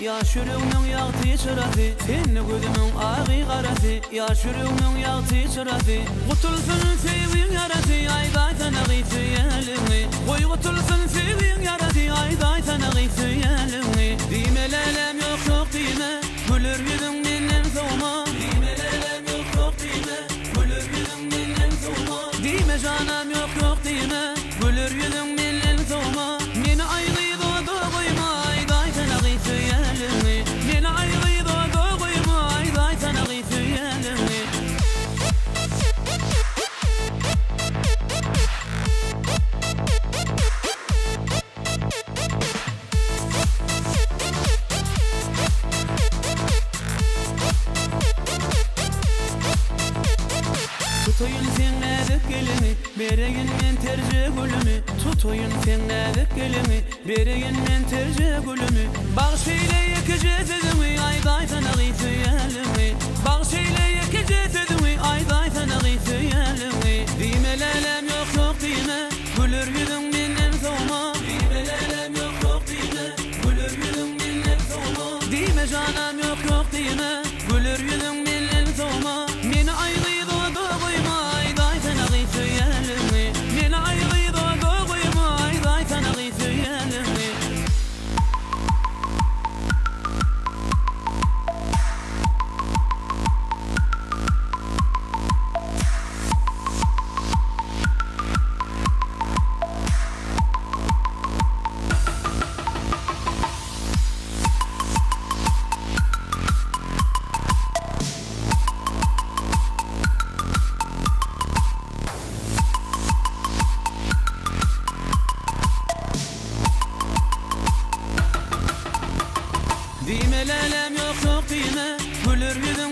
yaş yüreğimin yağtı çırası. Seni gözümün ağı karası, yaş yüreğimin yağtı çırası. Kutulsun sevin yarası, ayday sana gitsi elini. Koy kutulsun sevin yarası, ayday sana gitsi elini. Dime lelem yok yok dime, gülür yüzün benden soğuma. Dime lelem yok yok dime, gülür yüzün benden soğuma. Dime canım yok yok dime, gülür yüzün benden soğuma. Meni ayrı doğdu koyma, ayday sana gitsi elini. Meni ayrı doğdu koyma, ayday sana gitsi elini. Tutuyun sen nedik gelini, bereyin men tercih gülümü. Tutuyun sen nedik gelini, bereyin men tercih gülümü. Bağışıyla yıkıcı sözümü, ayday sana gitsi elimi. Bağışıyla yıkıcı sözümü, ayday sana gitsi elimi. Dime lelem yok yok dime, gülür yüzün benden soğuma. Dime lelem yok yok dime, gülür yüzün benden soğuma. Dime canım yok yok dime, gülür yüzün benden soğuma. Meni ayrı doğdu koyma, ayday sana gitsi elimi. Meni ayrı doğdu koyma, ayday sana gitsi elimi. Dime lelem yok yok dime, gülür yüzün